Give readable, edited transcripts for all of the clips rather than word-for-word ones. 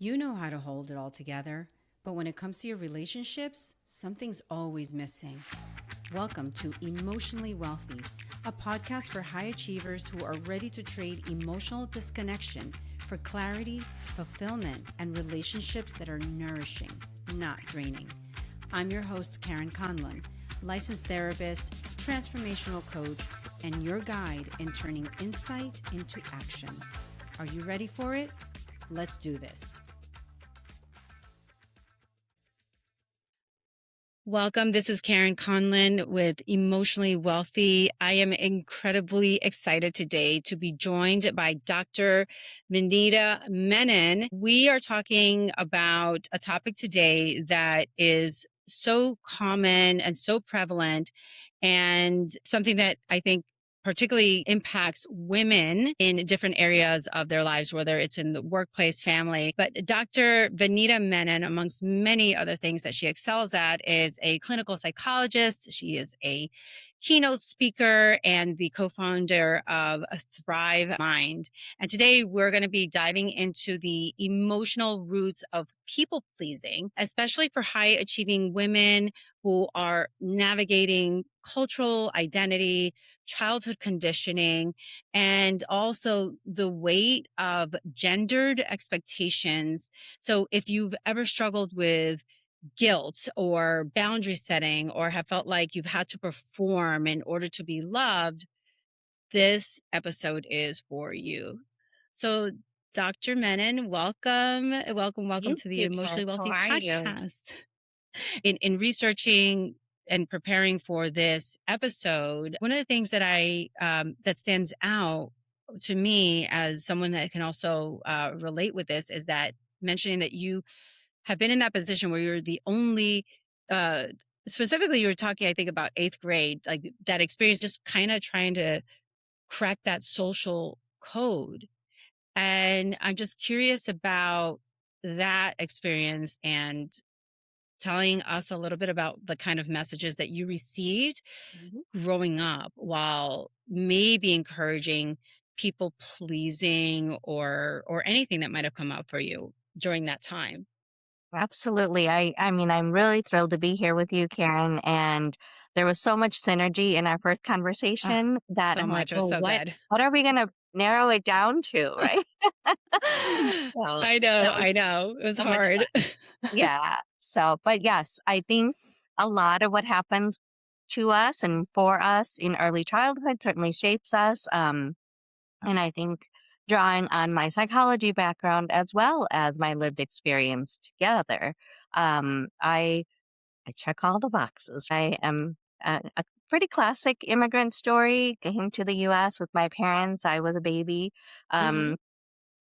You know how to hold it all together, but when it comes to your relationships, something's always missing. Welcome to Emotionally Wealthy, a podcast for high achievers who are ready to trade emotional disconnection for clarity, fulfillment, and relationships that are nourishing, not draining. I'm your host, Karen Conlon, licensed therapist, transformational coach, and your guide in turning insight into action. Are you ready for it? Let's do this. Welcome. This is Karen Conlon with Emotionally Wealthy. I am incredibly excited today to be joined by Dr. Vinita Menon. We are talking about a topic today that is so common and so prevalent, and something that I think particularly impacts women in different areas of their lives, whether it's in the workplace, family. But Dr. Vinita Menon, amongst many other things that she excels at, is a clinical psychologist. She is a keynote speaker and the co-founder of Thrive Mind. And today we're going to be diving into the emotional roots of people pleasing, especially for high achieving women who are navigating cultural identity, childhood conditioning, and also the weight of gendered expectations. So if you've ever struggled with guilt or boundary setting, or have felt like you've had to perform in order to be loved, this episode is for you. So Dr. Menon, welcome Thank to the you, Karen. Emotionally How Wealthy are you? podcast. In researching and preparing for this episode, one of the things that that stands out to me as someone that can also relate with this is that mentioning that you have been in that position where you're the only, uh, specifically, you were talking, I think, about eighth grade, like that experience, just kind of trying to crack that social code. And I'm just curious about that experience and telling us a little bit about the kind of messages that you received Mhm. growing up while maybe encouraging people pleasing or anything that might have come up for you during that time. Absolutely. I mean, I'm really thrilled to be here with you, Karen. And there was so much synergy in our first Ah, conversation that so I'm like, much. It was well, so what good. what are we gonna narrow it down to, right? So I know, that was I know. It was so much fun. hard. Yeah. So, but yes, I think a lot of what happens to us and for us in early childhood certainly shapes us. And I think drawing on my psychology background as well as my lived experience together, I check all the boxes. I am a pretty classic immigrant story. Came to the U.S. with my parents. I was a baby. Hmm. Um,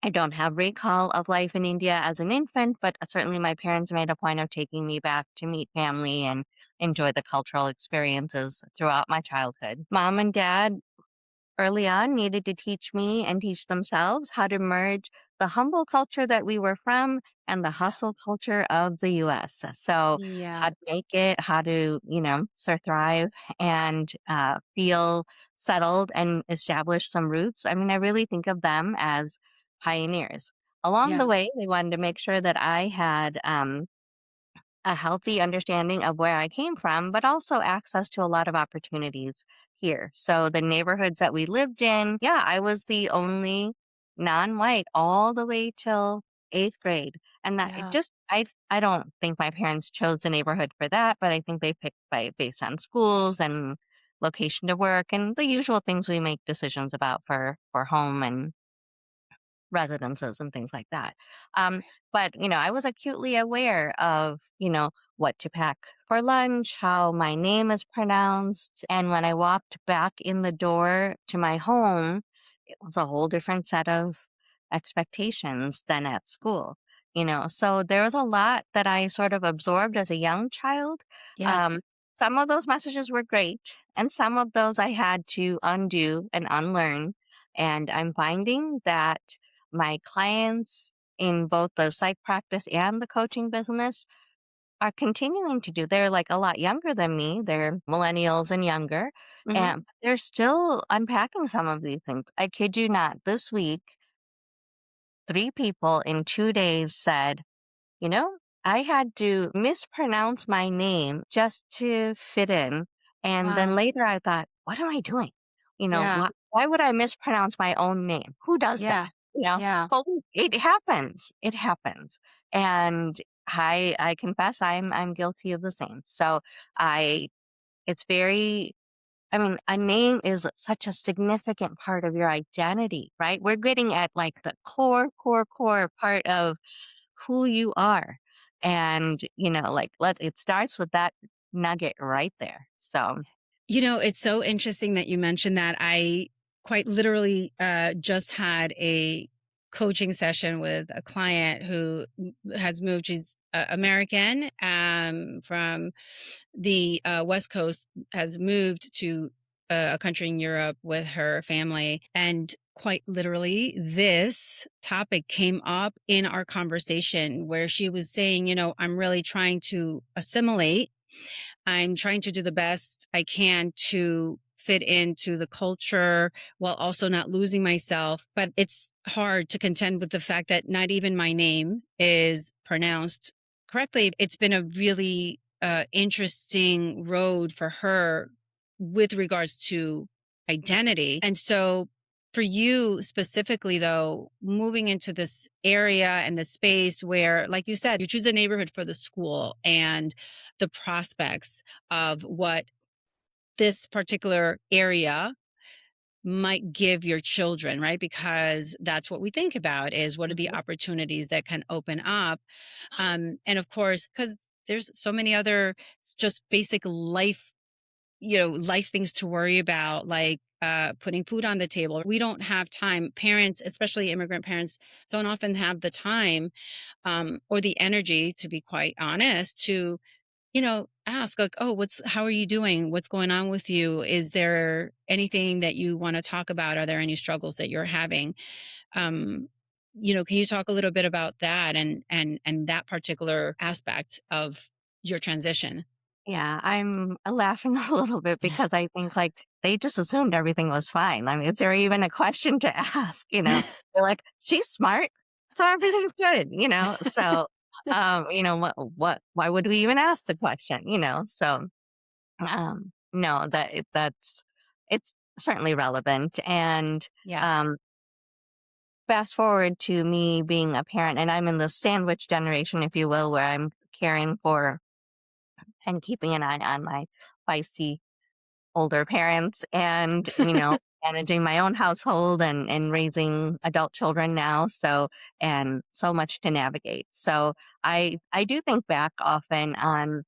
I don't have recall of life in India as an infant, but certainly my parents made a point of taking me back to meet family and enjoy the cultural experiences throughout my childhood. Mom and dad early on needed to teach me and teach themselves how to merge the humble culture that we were from and the hustle culture of the US. So, how Yeah. to make it, how to, thrive and feel settled and establish some roots. I mean, I really think of them as pioneers. Along the Yeah. way, they wanted to make sure that I had a healthy understanding of where I came from, but also access to a lot of opportunities here. So the neighborhoods that we lived in, yeah, I was the only non-white all the way till eighth grade. And that it Yeah. just I don't think my parents chose the neighborhood for that, but I think they picked based on schools and location to work and the usual things we make decisions about for home and residences and things like that. Um, but I was acutely aware of, what to pack for lunch, how my name is pronounced. And when I walked back in the door to my home, it was a whole different set of expectations than at school. So there was a lot that I sort of absorbed as a young child. Yes. Um, some of those messages were great, and some of those I had to undo and unlearn. And I'm finding that my clients in both the psych practice and the coaching business are continuing to do. They're like a lot younger than me. They're millennials and younger, Hmm. and they're still unpacking some of these things. I kid you not. This week, 3 people in 2 days said, you know, I had to mispronounce my name just to fit in. And then Wow. later I thought, what am I doing? Yeah. Why would I mispronounce my own name? Who does that? Yeah. You know, Yeah. but it happens. It happens. And I confess I'm guilty of the same. So I it's very I mean, a name is such a significant part of your identity, right? We're getting at like the core part of who you are. And, like it starts with that nugget right there. So, It's so interesting that you mentioned that. I quite literally just had a coaching session with a client who has moved. She's American, from the West Coast, has moved to a country in Europe with her family. And quite literally, this topic came up in our conversation where she was saying, I'm really trying to assimilate. I'm trying to do the best I can to fit into the culture while also not losing myself. But it's hard to contend with the fact that not even my name is pronounced correctly. It's been a really interesting road for her with regards to identity. And so for you specifically, though, moving into this area and the space where, like you said, you choose a neighborhood for the school and the prospects of what this particular area might give your children, right? Because that's what we think about, is what are the Mhm. opportunities that can open up. And of course, because there's so many other just basic life things to worry about, like putting food on the table. We don't have time. Parents, especially immigrant parents, don't often have the time, or the energy, to be quite honest, to ask, like, oh, how are you doing? What's going on with you? Is there anything that you want to talk about? Are there any struggles that you're having? Um, can you talk a little bit about that and that particular aspect of your transition? Yeah, I'm laughing a little bit because I think like they just assumed everything was fine. I mean, is there even a question to ask? They're like, she's smart, so everything's good, So, why would we even ask the question, So, no, it's certainly relevant. And Yeah. um, fast forward to me being a parent, and I'm in the sandwich generation, if you will, where I'm caring for and keeping an eye on my feisty older parents and, managing my own household and raising adult children now. So, and so much to navigate. So I do think back often on,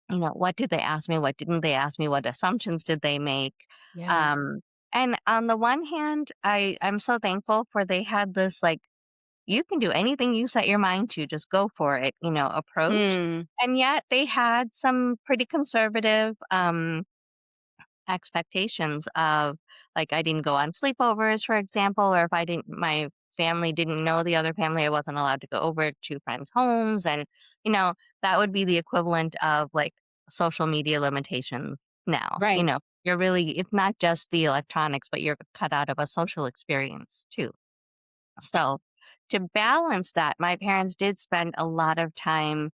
what did they ask me? What didn't they ask me? What assumptions did they make? Yeah. Um, and on the one hand, I'm so thankful for they had this like, you can do anything you set your mind to, just go for it, approach. Mm, And yet they had some pretty conservative expectations of like I didn't go on sleepovers, for example, or if my family didn't know the other family, I wasn't allowed to go over to friends' homes. And, that would be the equivalent of like social media limitations now. right. It's not just the electronics, but you're cut out of a social experience too. So, to balance that, my parents did spend a lot of time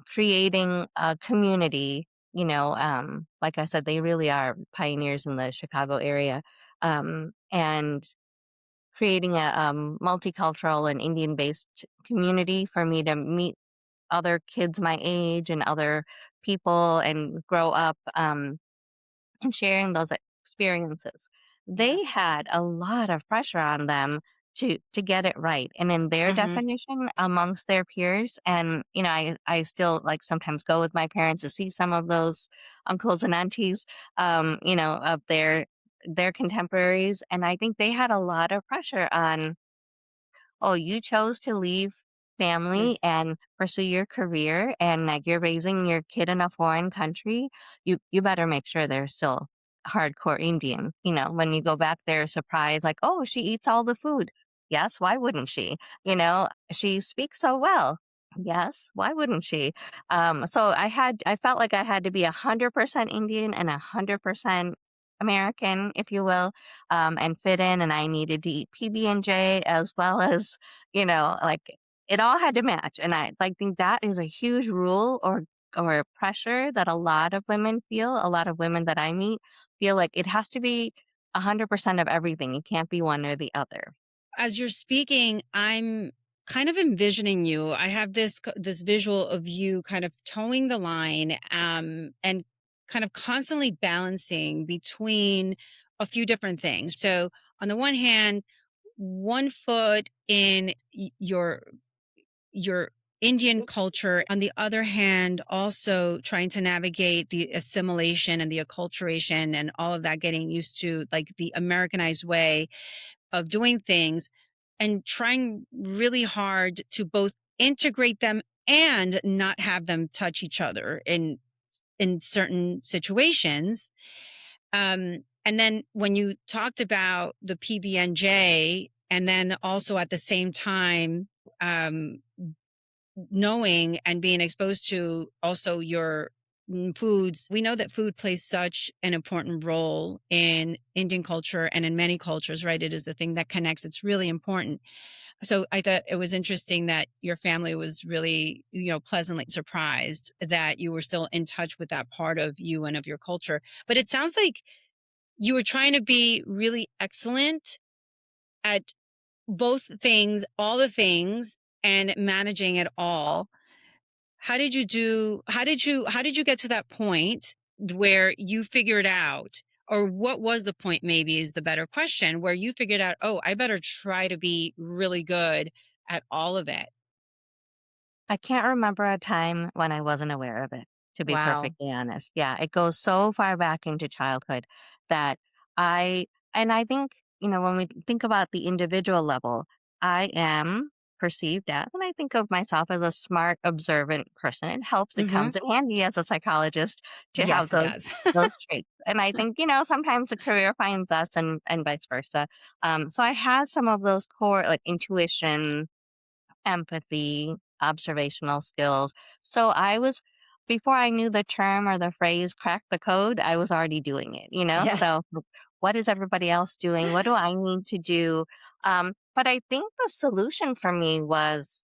creating a community. Like I said, they really are pioneers in the Chicago area, and creating a multicultural and Indian based community for me to meet other kids my age and other people and grow up. And sharing those experiences. Yeah. They had a lot of pressure on them to get it right. And in their Hmm. definition amongst their peers, and I still like sometimes go with my parents to see some of those uncles and aunties, of their contemporaries. And I think they had a lot of pressure on, oh, you chose to leave family and pursue your career and like you're raising your kid in a foreign country, you better make sure they're still hardcore Indian. When you go back there surprised, like, oh, she eats all the food. Yes, why wouldn't she? She speaks so well. Yes, why wouldn't she? So I felt like I had to be 100% Indian and 100% American, if you will, and fit in. And I needed to eat PB&J as well as, like it all had to match. And I like think that is a huge rule or pressure that a lot of women feel. A lot of women that I meet feel like it has to be 100% of everything. It can't be one or the other. As you're speaking, I'm kind of envisioning you. I have this visual of you kind of towing the line, and kind of constantly balancing between a few different things. So on the one hand, one foot in your Indian culture. On the other hand, also trying to navigate the assimilation and the acculturation and all of that, getting used to like the Americanized way of doing things, and trying really hard to both integrate them and not have them touch each other in certain situations. And then when you talked about the PB&J, and then also at the same time, knowing and being exposed to also your foods, we know that food plays such an important role in Indian culture and in many cultures, right? It is the thing that connects. It's really important. So I thought it was interesting that your family was really, pleasantly surprised that you were still in touch with that part of you and of your culture. But it sounds like you were trying to be really excellent at both things, all the things, and managing it all. How did you get to that point where you figured out, or what was the point, maybe is the better question, where you figured out, oh, I better try to be really good at all of it? I can't remember a time when I wasn't aware of it, to be Wow. perfectly honest. Yeah, it goes so far back into childhood that I, and I think, when we think about the individual level, I am perceived as, and I think of myself as a smart, observant person. It helps, it Hmm. comes in handy as a psychologist to have Yes, it does. those traits. And I think, sometimes a career finds us and vice versa. So I had some of those core like intuition, empathy, observational skills. So before I knew the term or the phrase crack the code, I was already doing it? Yeah. So what is everybody else doing? What do I need to do? But I think the solution for me was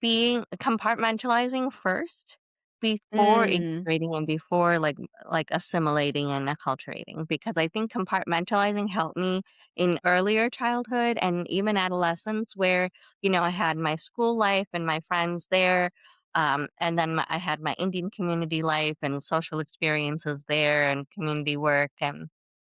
being compartmentalizing first before Mm. integrating and before like assimilating and acculturating, because I think compartmentalizing helped me in earlier childhood and even adolescence where I had my school life and my friends there, and then I had my Indian community life and social experiences there and community work and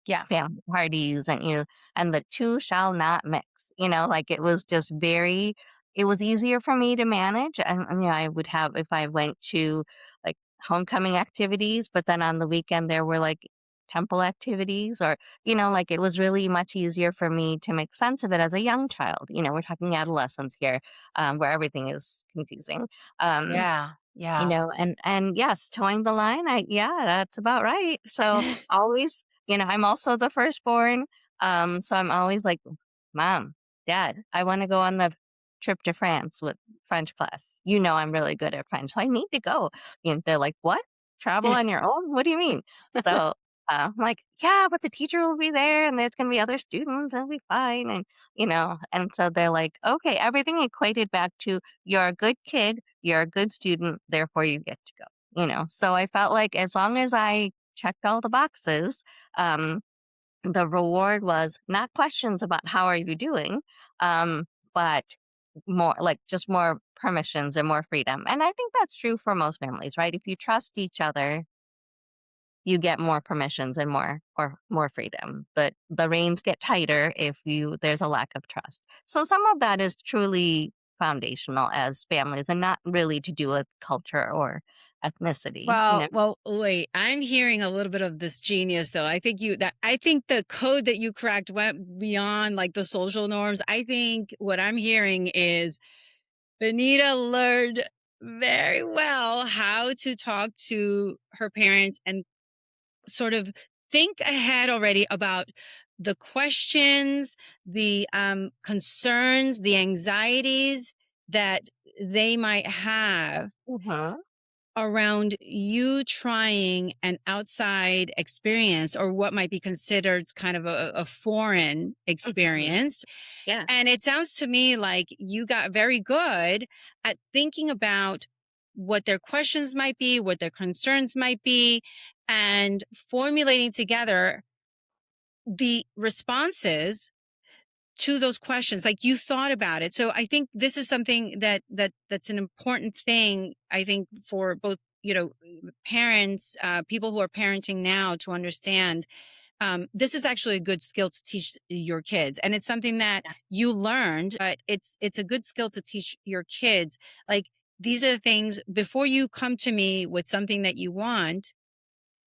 Yeah. family parties, and and the two shall not mix, like it was just very, it was easier for me to manage. And I would have, if I went to like homecoming activities, but then on the weekend there were like temple activities, or like it was really much easier for me to make sense of it as a young child. We're talking adolescence here, where everything is confusing. um Yeah. Yeah. and yes, towing the line, yeah, that's about right. So always, I'm also the firstborn. So I'm always like, Mom, Dad, I want to go on the trip to France with French class. I'm really good at French, so I need to go. They're like, what? Travel on your own? What do you mean? So I'm like, yeah, but the teacher will be there and there's going to be other students and it'll be fine. And so they're like, okay, everything equated back to you're a good kid, you're a good student, therefore you get to go. So I felt like as long as I checked all the boxes, um, the reward was not questions about how are you doing, but more like just more permissions and more freedom. And I think that's true for most families, right? If you trust each other, you get more permissions and more freedom. But the reins get tighter if there's a lack of trust. So some of that is truly foundational as families and not really to do with culture or ethnicity. Well, wait. I'm hearing a little bit of this genius, though. I think the code that you cracked went beyond like the social norms. I think what I'm hearing is Benita learned very well how to talk to her parents and sort of think ahead already about the questions, the concerns, the anxieties that they might have. Mhm. around you trying an outside experience or what might be considered kind of a foreign Mhm. experience. Yeah. And it sounds to me like you got very good at thinking about what their questions might be, what their concerns might be, and formulating together the responses to those questions. Like, you thought about it. So I think this is something that's an important thing, I think, for both, parents, people who are parenting now, to understand. This is actually a good skill to teach your kids, and it's something that Yeah. you learned, but it's a good skill to teach your kids. Like, these are the things before you come to me with something that you want.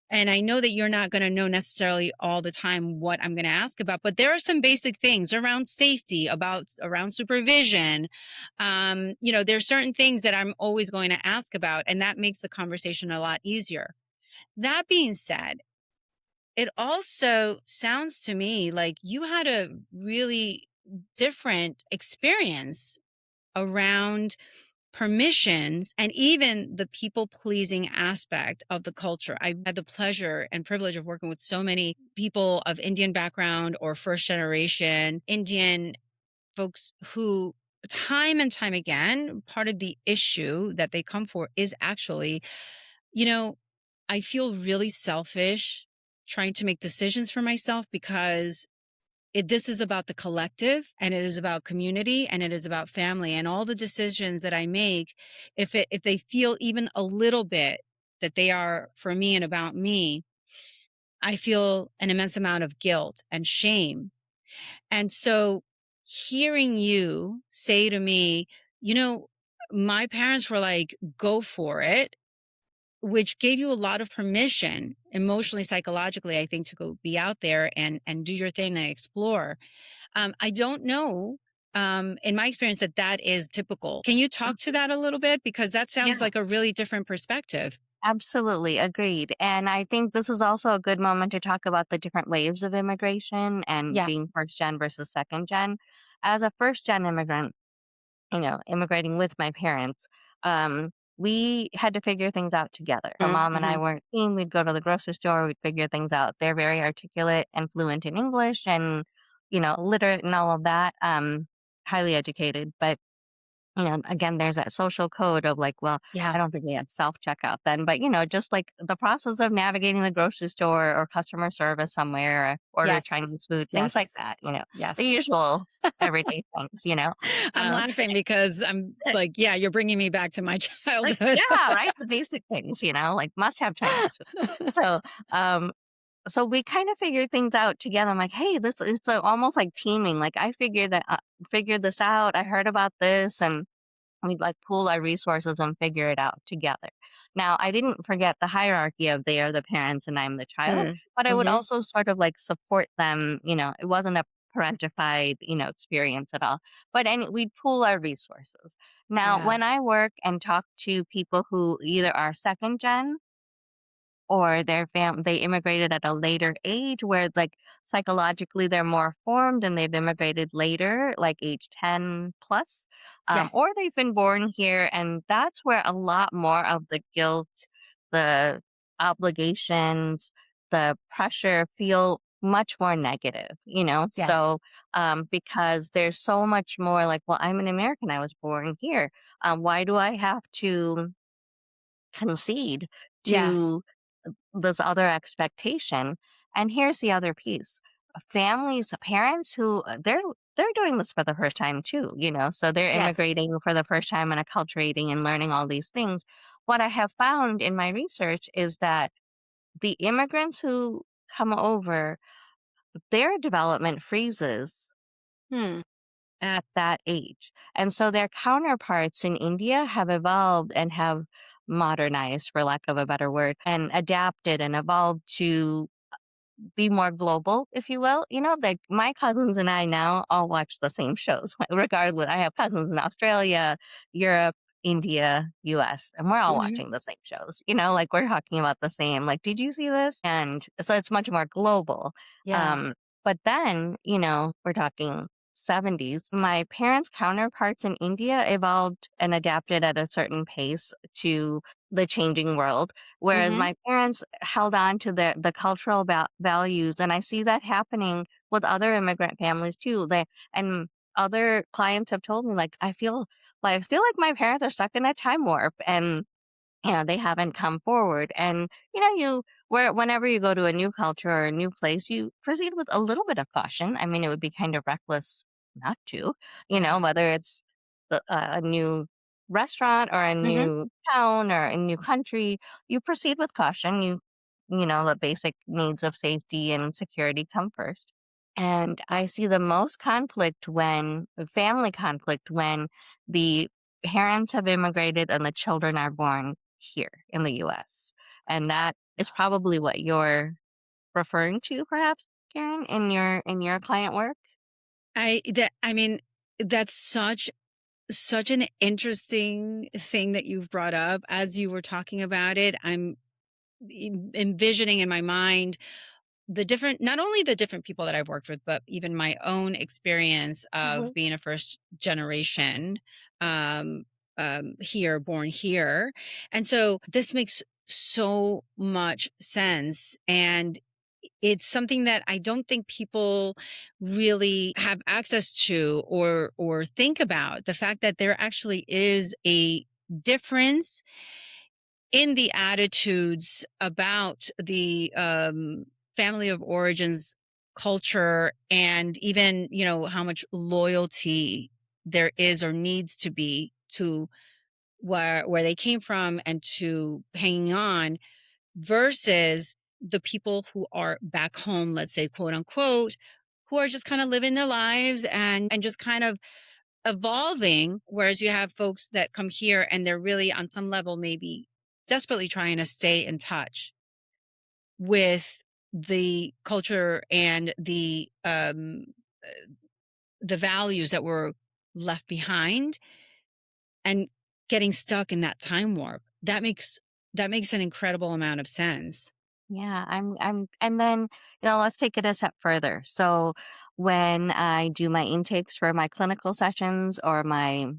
And I know that you're not going to know necessarily all the time what I'm going to ask about, but there are some basic things around safety, around supervision. There's certain things that I'm always going to ask about, and that makes the conversation a lot easier. That being said, it also sounds to me like you had a really different experience around permissions and even the people pleasing aspect of the culture. I've had the pleasure and privilege of working with so many people of Indian background or first generation Indian folks who, time and time again, part of the issue that they come for is actually, you know, I feel really selfish trying to make decisions for myself because this is about the collective, and it is about community, and it is about family, and all the decisions that I make, if they feel even a little bit that they are for me and about me, I feel an immense amount of guilt and shame. And so hearing you say to me, you know, my parents were like, go for it, which gave you a lot of permission emotionally, psychologically, I think, to go be out there and do your thing and explore. I don't know, in my experience, that is typical. Can you talk to Mhm. that a little bit? Because that sounds Yeah. like a really different perspective. Absolutely, agreed. And I think this is also a good moment to talk about the different waves of immigration and Yeah. being first gen versus second gen. As a first gen immigrant, immigrating with my parents, we had to figure things out together. My mom and I Mhm. weren't team. We'd go to the grocery store, we'd figure things out. They're very articulate and fluent in English and, literate and all of that, highly educated. But again, there's that social code of like, well, Yeah. I don't think we had self checkout then, but just like the process of navigating the grocery store or customer service somewhere, or order Yes. Chinese food, things Yes. like that, Yes. the usual everyday things. I'm Um, laughing because I'm like, yeah, you're bringing me back to my like, childhood. yeah, right. The basic things, like must have Chinese food. So, um, so we kind of figured things out together. I'm like, hey, this it's almost like teaming. Like I figured this out. I heard about this, and we'd like pool our resources and figure it out together. Now, I didn't forget the hierarchy of they are the parents and I'm the child, Mm. but I would Mhm. also sort of like support them. It wasn't a parentified, experience at all. But we'd pool our resources. Now, Yeah. when I work and talk to people who either are second gen or they immigrated at a later age where like psychologically they're more formed and they've immigrated later, like age 10 plus, Yes. or they've been born here, and that's where a lot more of the guilt, the obligations, the pressure feel much more negative. Yes. So because there's so much more like, well, I'm an American, I was born here, why do I have to concede Yes. to this other expectation? And here's the other piece. Families, parents who they're doing this for the first time too. So they're Yes. immigrating for the first time and acculturating and learning all these things. What I have found in my research is that the immigrants who come over, their development freezes Hmm. at that age. And so their counterparts in India have evolved and have modernized, for lack of a better word, and adapted and evolved to be more global, if you will. Like my cousins and I now all watch the same shows, regardless. I have cousins in Australia, Europe, India, US, and we're all Mhm. watching the same shows. Like we're talking about the same, like, did you see this? And so it's much more global. Yeah. Um, but then, we're talking 70s. My parents' counterparts in India evolved and adapted at a certain pace to the changing world, whereas Mhm. my parents held on to the cultural values, and I see that happening with other immigrant families too. They and other clients have told me like I feel like my parents are stuck in a time warp, and they haven't come forward. And whenever you go to a new culture or a new place, you proceed with a little bit of caution. I mean, it would be kind of reckless not to, whether it's a new restaurant or a Mhm. new town or a new country, you proceed with caution. The basic needs of safety and security come first. And I see the most family conflict, when the parents have immigrated and the children are born here in the US. And that is probably what you're referring to, perhaps, Karen, in your client work. I mean, that's such an interesting thing that you've brought up. As you were talking about it, I'm envisioning in my mind the different, not only the different people that I've worked with, but even my own experience of Mhm. being a first generation um, here, born here. And so this makes so much sense. And it's something that I don't think people really have access to or think about, the fact that there actually is a difference in the attitudes about the family of origins culture, and even how much loyalty there is or needs to be to where they came from and to hanging on, versus the people who are back home, let's say, quote unquote, who are just kind of living their lives and just kind of evolving. Whereas you have folks that come here and they're really on some level maybe desperately trying to stay in touch with the culture and the values that were left behind, and getting stuck in that time warp. That makes an incredible amount of sense. Yeah, and then, let's take it a step further. So, when I do my intakes for my clinical sessions or my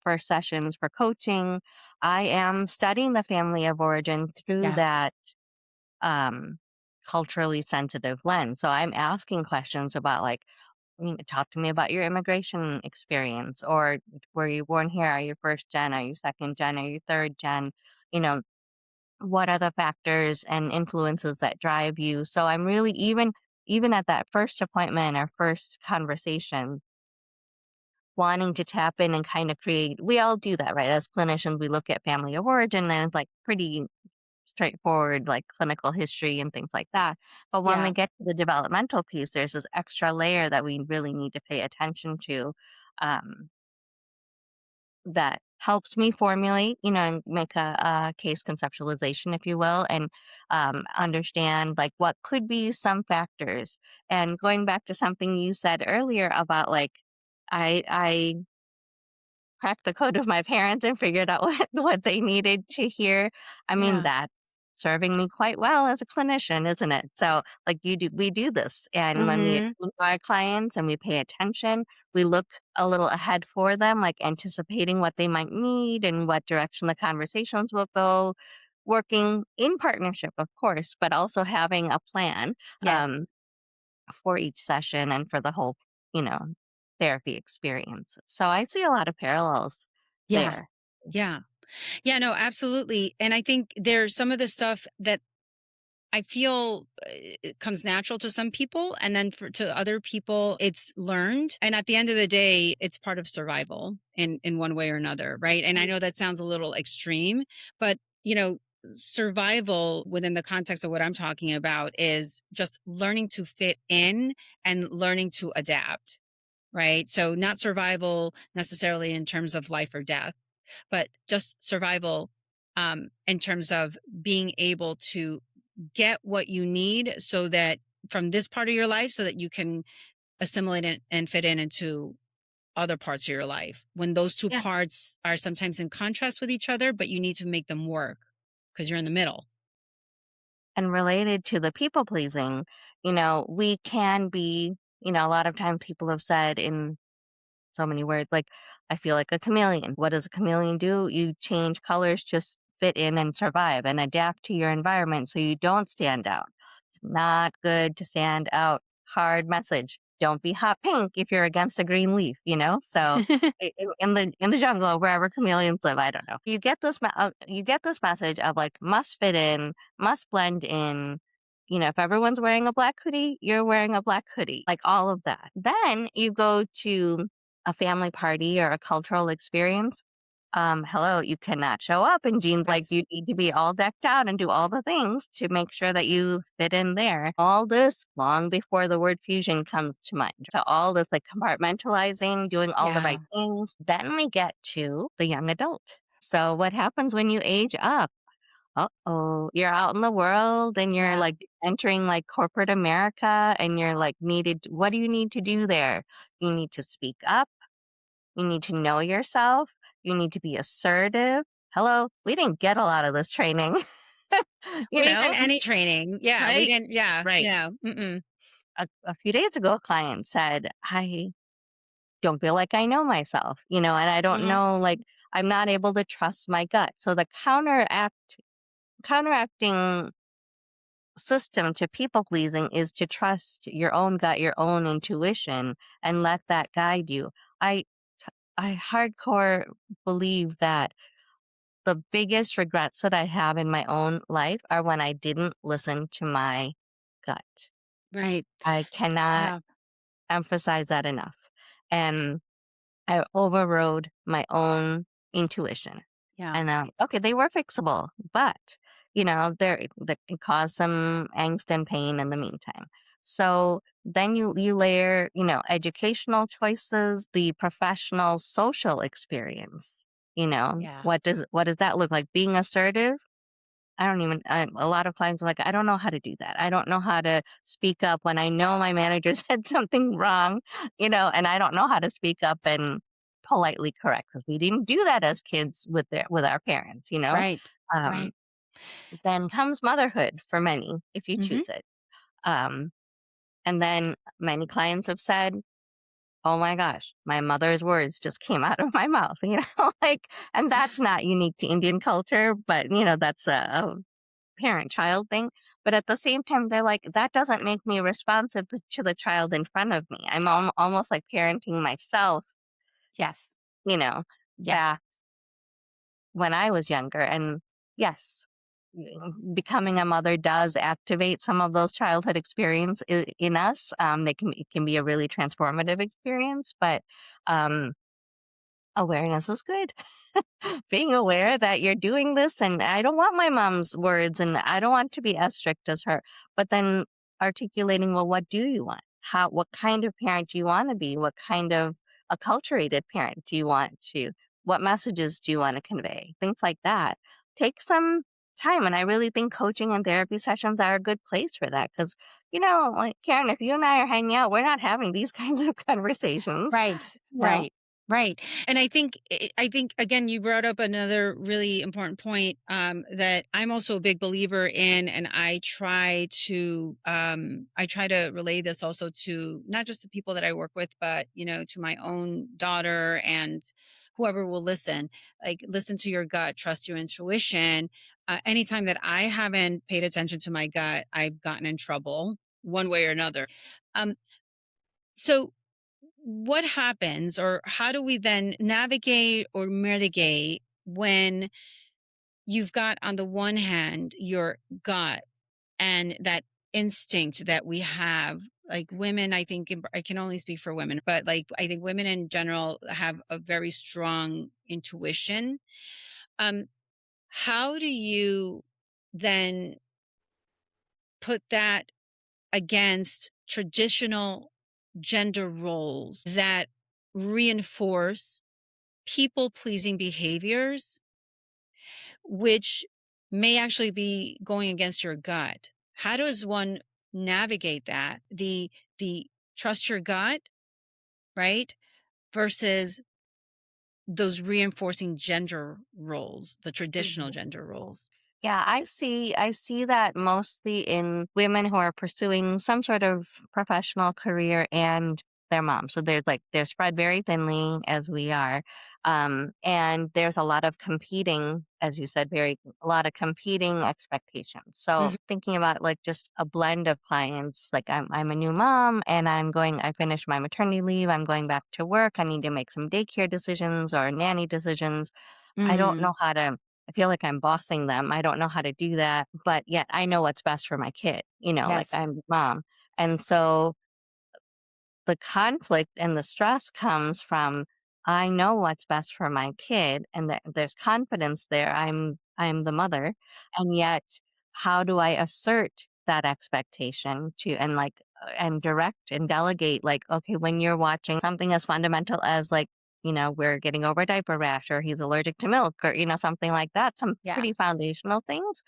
first sessions for coaching, I am studying the family of origin through Yeah. that um, culturally sensitive lens. So, I'm asking questions about, like, talk to me about your immigration experience, or were you born here? Are you first gen? Are you second gen? Are you third gen? You know, what are the factors and influences that drive you? So I'm really, even at that first appointment or first conversation, wanting to tap in and kind of create. We all do that, right? As clinicians, we look at family of origin and it's like pretty straightforward, like clinical history and things like that. But when we Yeah. get to the developmental piece, there's this extra layer that we really need to pay attention to. Um, that helps me formulate, and make a case conceptualization, if you will, and understand like what could be some factors. And going back to something you said earlier about like, I cracked the code of my parents and figured out what they needed to hear. I mean, Yeah. that's serving me quite well as a clinician, isn't it? So, like we do this, and when we Mhm. attend to our clients and we pay attention, we look a little ahead for them, like anticipating what they might need and what direction the conversations will go. Working in partnership, of course, but also having a plan. Yes. Um, for each session and for the whole, you know, therapy experience. So I see a lot of parallels there. Yes. Yeah. Yeah, no, absolutely. And I think there's some of the stuff that I feel it comes natural to some people, and then to other people, it's learned. And at the end of the day, it's part of survival in one way or another, right? And I know that sounds a little extreme, but survival within the context of what I'm talking about is just learning to fit in and learning to adapt, right? So not survival necessarily in terms of life or death, but just survival in terms of being able to get what you need, so that from this part of your life, so that you can assimilate it and fit in into other parts of your life, when those two Yeah. parts are sometimes in contrast with each other, but you need to make them work because you're in the middle. And related to the people pleasing, we can be, a lot of times people have said in so many words, like, I feel like a chameleon. What does a chameleon do? You change colors just fit in and survive and adapt to your environment so you don't stand out. It's not good to stand out. Hard message. Don't be hot pink if you're against a green leaf, you know? So in the jungle, wherever chameleons live, I don't know. You get this message of like must fit in, must blend in. You know, if everyone's wearing a black hoodie, you're wearing a black hoodie, like all of that. Then you go to a family party or a cultural experience. Hello, you cannot show up in jeans. Like Yes. you need to be all decked out and do all the things to make sure that you fit in there. All this long before the word fusion comes to mind. So all this like compartmentalizing, doing all the Yeah. right things. Then we get to the young adult. So what happens when you age up? Uh-oh, you're out in the world and you're Yeah. like entering like corporate America and you're like what do you need to do there? You need to speak up. You need to know yourself. You need to be assertive. Hello, we didn't get a lot of this training, you We didn't know, get any training. Yeah, we right? didn't. Yeah, Right. yeah. Mm-mm. A few days ago, a client said, I don't feel like I know myself, you know, and I don't Mhm. know, like, I'm not able to trust my gut. So the counteracting system to people pleasing is to trust your own gut, your own intuition, and let that guide you. I I hardcore believe that the biggest regrets that I have in my own life are when I didn't listen to my gut. Right. I cannot Yeah. emphasize that enough. And I overrode my own intuition. Yeah. And okay, they were fixable, but you know, that can cause some angst and pain in the meantime. So then you layer, you know, educational choices, the professional social experience. You know, Yeah. what does that look like? Being assertive. I don't even. A lot of clients are like, I don't know how to do that. I don't know how to speak up when I know my manager said something wrong, you know, and I don't know how to speak up and politely correct because we didn't do that as kids with our parents, you know. Right. Um, Right. then comes motherhood for many if you Mhm. choose it, um, and then many clients have said, "Oh my gosh, my mother's words just came out of my mouth," you know, like, and that's not unique to Indian culture, but you know, that's a parent child thing. But at the same time, they're like, that doesn't make me responsive to the child in front of me. I'm almost like parenting myself, Yes. you know, Yes. back when I was younger. And yes, becoming a mother does activate some of those childhood experience in us. It can be a really transformative experience, but um, awareness is good. Being aware that you're doing this and I don't want my mom's words and I don't want to be as strict as her, but then articulating, well, what do you want? What kind of parent do you want to be? What kind of acculturated parent do you want to? What messages do you want to convey? Things like that. Take some time. And I really think coaching and therapy sessions are a good place for that. Cause, you know, like Karen, if you and I are hanging out, we're not having these kinds of conversations. Right, No. right, right. And I think again you brought up another really important point that I'm also a big believer in, and I try to relay this also to not just the people that I work with, but you know, to my own daughter and whoever will listen. Like, listen to your gut, trust your intuition. Anytime that I haven't paid attention to my gut, I've gotten in trouble one way or another. Um, so what happens, or how do we then navigate or mitigate when you've got on the one hand your gut and that instinct that we have, like women, I think I can only speak for women, but like I think women in general have a very strong intuition. um how do you then put that against traditional gender roles that reinforce people pleasing behaviors, which may actually be going against your gut? How does one navigate that? The trust your gut, right? Versus those reinforcing gender roles, the traditional gender roles. Yeah, I see that mostly in women who are pursuing some sort of professional career and their mom. So they're spread very thinly as we are. And there's a lot of competing, as you said, a lot of competing expectations. So Mhm. thinking about like just a blend of clients, like I'm a new mom and I finished my maternity leave. I'm going back to work. I need to make some daycare decisions or nanny decisions. I don't Mm. know how to, I feel like I'm bossing them. I don't know how to do that, but yet I know what's best for my kid, like Yes. I'm the mom. And so the conflict and the stress comes from I know what's best for my kid and that there's confidence there. I'm the mother. And yet how do I assert that expectation to and direct and delegate like, okay, when you're watching something as fundamental as like, we're getting over a diaper rash or he's allergic to milk or, something like that, some Yeah. pretty foundational things.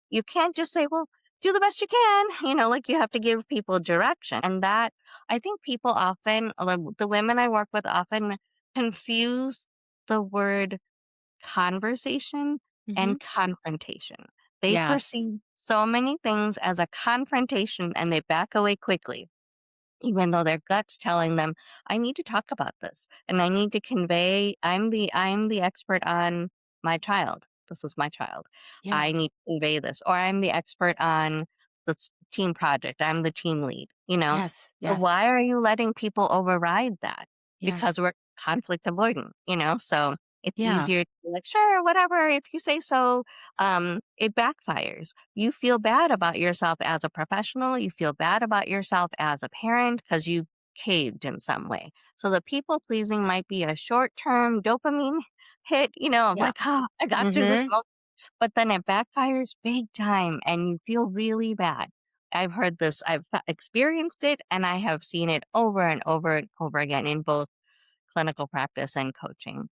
You can't just say, well, do the best you can, like you have to give people direction. And that I think people often, the women I work with often confuse the word conversation Mhm. and confrontation. They Yes. perceive so many things as a confrontation and they back away quickly even though their gut's telling them, "I need to talk about this, and I need to convey I'm the expert on my child. This is my child. Yeah. I need to convey this." Or, "I'm the expert on this team project. I'm the team lead," you know? Yes. So Yes. why are you letting people override that? Because Yes. we're conflict avoidant, So it's Yeah. easier to be like, "Sure, whatever, if you say so." It backfires. You feel bad about yourself as a professional. You feel bad about yourself as a parent because you caved in some way. So the people pleasing might be a short term dopamine hit, of Yeah. like, oh, I got through this Mhm. moment. But then it backfires big time and you feel really bad. I've heard this, experienced it, and I have seen it over and over and over again in both clinical practice and coaching.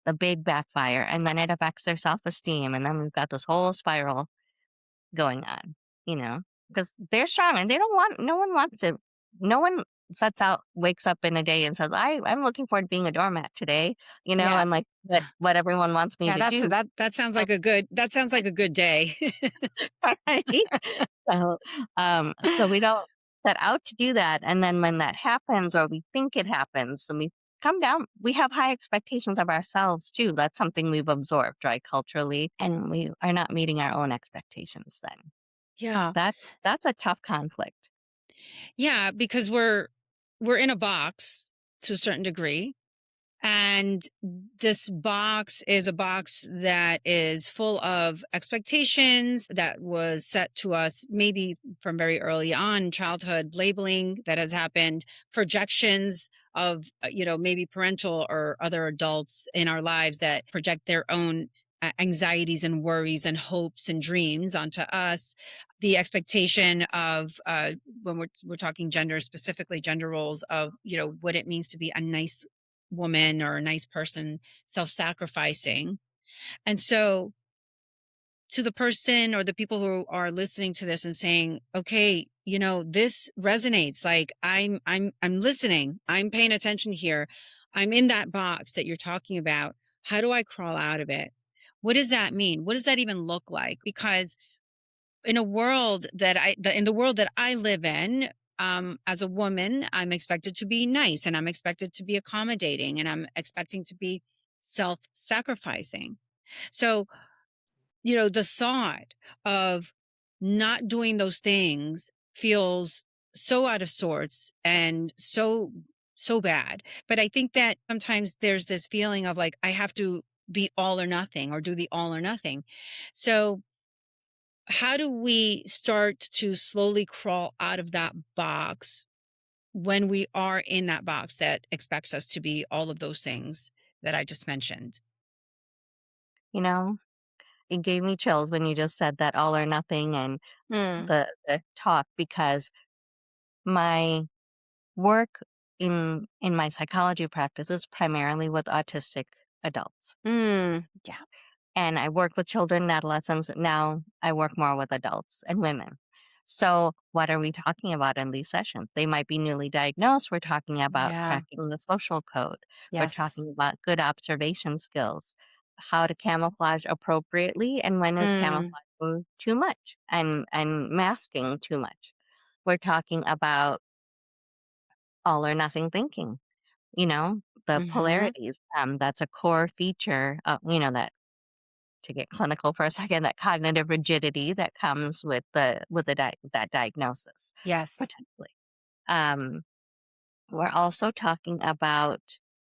The big backfire, and then it affects their self-esteem, and then we've got this whole spiral going on, because they're strong and they don't want no one wants to no one wakes up in a day and says, I'm looking forward to being a doormat today, Yeah. and like what everyone wants me Yeah, to do. that sounds like a good day. Right? So we don't set out to do that. And then when that happens or we think it happens and we come down, we have high expectations of ourselves too. That's something we've absorbed, right, culturally, and we are not meeting our own expectations then. Yeah. That's a tough conflict. Yeah, because we're in a box to a certain degree. And this box is a box that is full of expectations that was set to us maybe from very early on in childhood, labeling that has happened, projections of, maybe parental or other adults in our lives that project their own anxieties and worries and hopes and dreams onto us. The expectation of when we're talking gender, specifically gender roles of what it means to be a nice woman or a nice person, self-sacrificing. And so to the person or the people who are listening to this and saying, okay, this resonates, like I'm listening, I'm paying attention here, I'm in that box that you're talking about. How do I crawl out of it? What does that mean? What does that even look like? Because in the world that I live in, as a woman, I'm expected to be nice and I'm expected to be accommodating and I'm expecting to be self-sacrificing. So, the thought of not doing those things feels so out of sorts and so bad. But I think that sometimes there's this feeling of like I have to be all or nothing or do the all or nothing. So how do we start to slowly crawl out of that box when we are in that box that expects us to be all of those things that I just mentioned? You know, it gave me chills when you just said that all or nothing and Mm, the talk because my work in my psychology practice is primarily with autistic adults. yeah. And I work with children and adolescents. Now I work more with adults and women. So, what are we talking about in these sessions? They might be newly diagnosed. We're talking about Yeah. cracking the social code. We're Yes. talking about good observation skills, how to camouflage appropriately, and when is Mm, camouflaging too much and masking too much. We're talking about all or nothing thinking, you know, the Mhm. polarities. That's a core feature, that to get clinical for a second, that cognitive rigidity that comes with that diagnosis, Yes. potentially. Um, we're also talking about,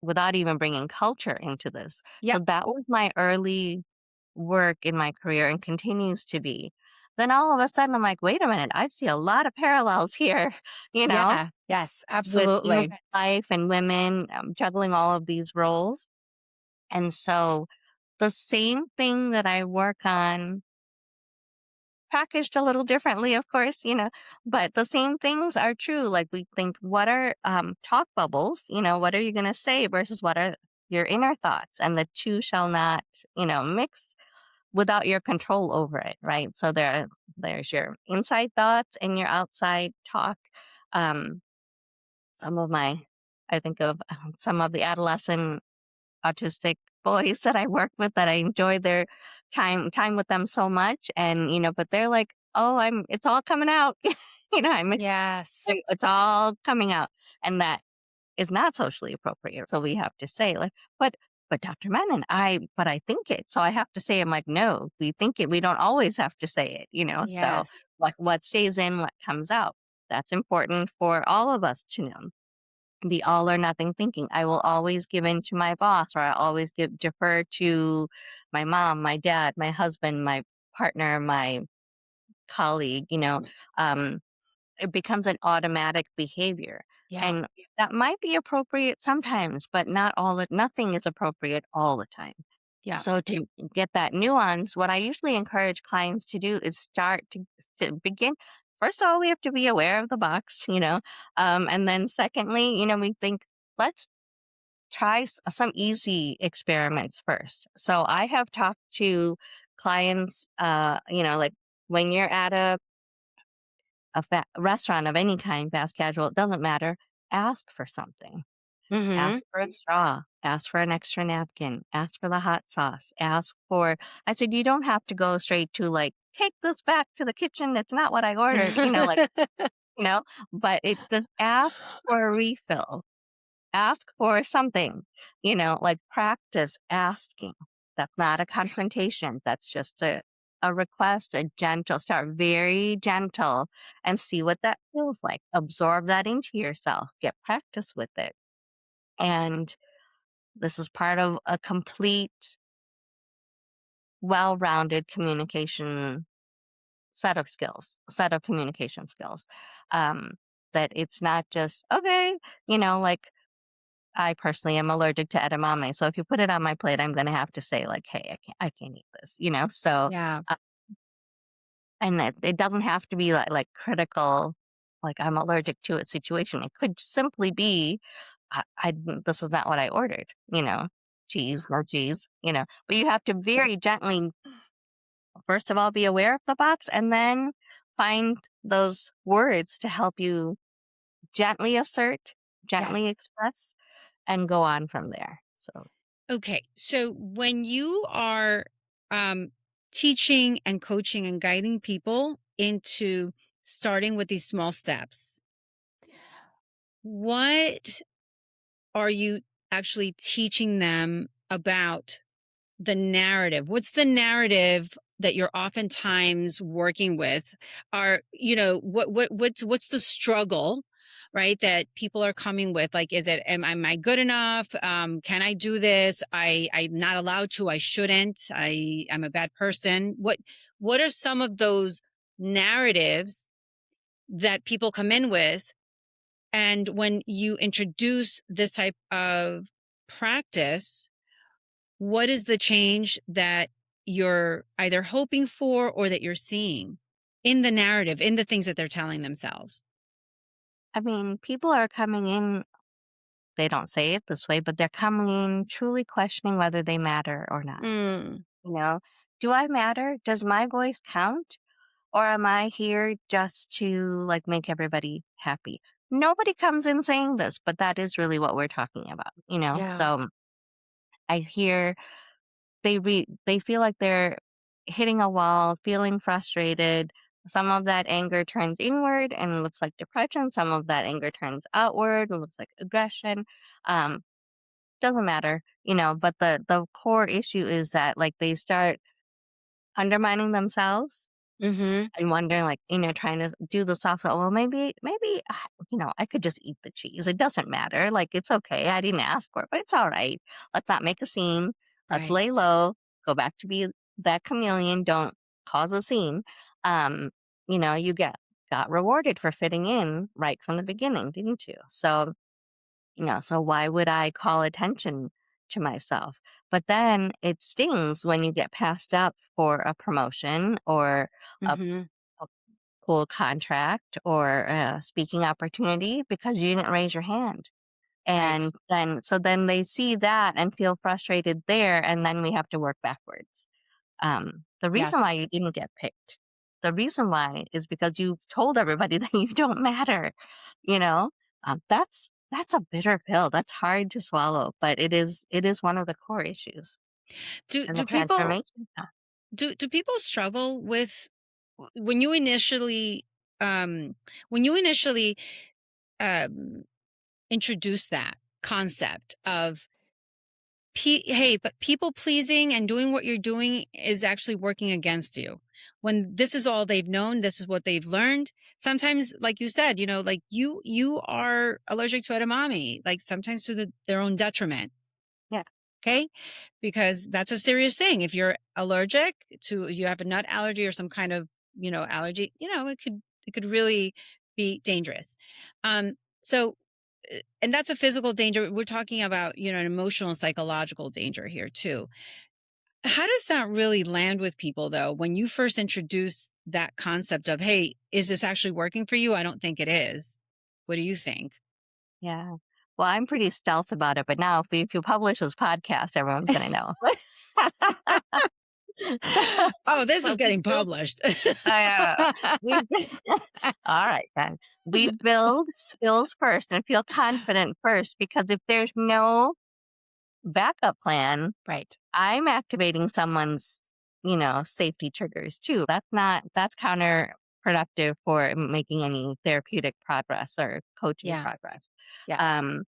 without even bringing culture into this. So Yep. that was my early work in my career and continues to be. Then all of a sudden, I'm like, wait a minute, I see a lot of parallels here, you know, Yeah. Yes, with absolutely. immigrant life and women juggling all of these roles. And so the same thing that I work on, packaged a little differently, of course, but the same things are true. Like we think, what are talk bubbles? What are you going to say versus what are your inner thoughts? And the two shall not, mix without your control over it, right? So there's your inside thoughts and your outside talk. Um, some of my, I think of some of the adolescent autistic boys that I work with that I enjoy their time with them so much. And, but they're like, oh, it's all coming out. I'm Yes. it's all coming out. And that is not socially appropriate. So we have to say like, but Dr. Menon, but I think it. So I have to say, I'm like, no, we think it. We don't always have to say it, so Yes. like what stays in, what comes out. That's important for all of us to know. The all or nothing thinking. I will always give in to my boss, or I always defer to my mom, my dad, my husband, my partner, my colleague, um, it becomes an automatic behavior. Yeah. And that might be appropriate sometimes, but nothing is appropriate all the time. Yeah. So to get that nuance, what I usually encourage clients to do is start to begin. First of all, we have to be aware of the box, and then secondly, we think, let's try some easy experiments first. So I have talked to clients, like when you're at a restaurant of any kind, fast casual, it doesn't matter. Ask for something. Mhm. Ask for a straw, ask for an extra napkin, ask for the hot sauce, I said, you don't have to go straight to like, take this back to the kitchen. It's not what I ordered, you know, but just ask for a refill, ask for something, like practice asking. That's not a confrontation. That's just a request, a gentle, start very gentle and see what that feels like. Absorb that into yourself, get practice with it. And this is part of a complete, well-rounded communication set of communication skills. Um, that it's not just, okay, like I personally am allergic to edamame. So if you put it on my plate, I'm going to have to say like, hey, I can't eat this, So, Yeah. uh, and it doesn't have to be like critical, like I'm allergic to it situation. It could simply be, this is not what I ordered, cheese, no cheese, but you have to very gently, first of all, be aware of the box and then find those words to help you gently assert, Yes. gently express, and go on from there. So, Okay. So when you are um, teaching and coaching and guiding people into starting with these small steps, what are you actually teaching them about the narrative? What's the narrative that you're oftentimes working with? Are what's the struggle, right? That people are coming with? Like, is it am I good enough? Can I do this? I'm not allowed to. I shouldn't. I'm a bad person. What are some of those narratives that people come in with? And when you introduce this type of practice, what is the change that you're either hoping for or that you're seeing in the narrative, in the things that they're telling themselves? I mean, people are coming in, they don't say it this way, but they're coming in truly questioning whether they matter or not. Mm, You know, do I matter? Does my voice count? Or am I here just to like make everybody happy? Nobody comes in saying this, but that is really what we're talking about. yeah. So I hear they feel like they're hitting a wall, feeling frustrated, Some of that anger turns inward and looks like depression. Some of that anger turns outward and looks like aggression. Um, doesn't matter, but the core issue is that like they start undermining themselves Mhm. and wondering, like, trying to do the soft, well, maybe, I could just eat the cheese. It doesn't matter. Like, it's okay. I didn't ask for it, but it's all right. Let's not make a scene. Let's Right. lay low, go back to be that chameleon. Don't cause a scene. Um, you got rewarded for fitting in right from the beginning, didn't you? So why would I call attention to myself? But then it stings when you get passed up for a promotion or a Mhm. a cool contract or a speaking opportunity because you didn't raise your hand. Right. And then they see that and feel frustrated there, and then we have to work backwards. The reason Yes. why you didn't get picked, the reason why is because you've told everybody that you don't matter. You know, that's a bitter pill. That's hard to swallow, but it is one of the core issues Do in the do people transformation. do people struggle with when you initially um when you initially um introduce that concept of hey, but people pleasing and doing what you're doing is actually working against you. When this is all they've known, this is what they've learned. Sometimes, like you said, like you are allergic to edamame, like sometimes to their own detriment. Yeah, Okay. Because that's a serious thing. If you're allergic to, you have a nut allergy or some kind of, allergy, it could really be dangerous. So, and that's a physical danger. We're talking about, an emotional and psychological danger here too. How does that really land with people though? When you first introduce that concept of, hey, is this actually working for you? I don't think it is. What do you think? yeah. Well, I'm pretty stealth about it, but now if you publish this podcast, everyone's gonna know. so, Oh, this is so we getting build. published. We all right then. We build skills first and feel confident first because if there's no backup plan, Right. I'm activating someone's, safety triggers too. That's counterproductive for making any therapeutic progress or coaching Yeah. progress. Yeah. Um,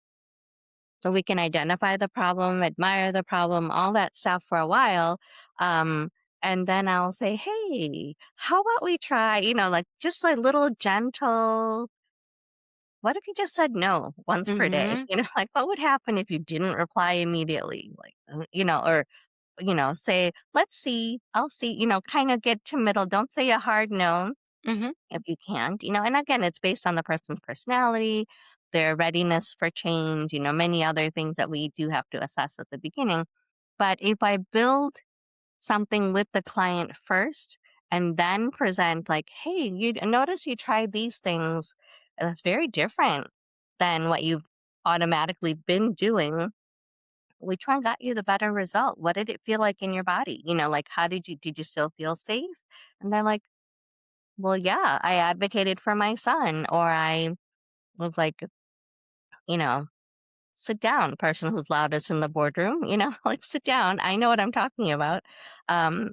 so we can identify the problem, admire the problem, all that stuff for a while. Um, and then I'll say, hey, how about we try, like just a little gentle, what if you just said no once per day? Mhm. Like what would happen if you didn't reply immediately? Like, or say, let's see, I'll see, kind of get to middle. Don't say a hard no Mhm. if you can't, and again, it's based on the person's personality, their readiness for change, many other things that we do have to assess at the beginning. But if I build something with the client first and then present like, hey, you notice you tried these things, that's very different than what you've automatically been doing. Which one got you the better result? What did it feel like in your body? Like how did you still feel safe? And they're like, well, yeah, I advocated for my son, or I was like, you know, sit down, person who's loudest in the boardroom, like sit down. I know what I'm talking about. Um,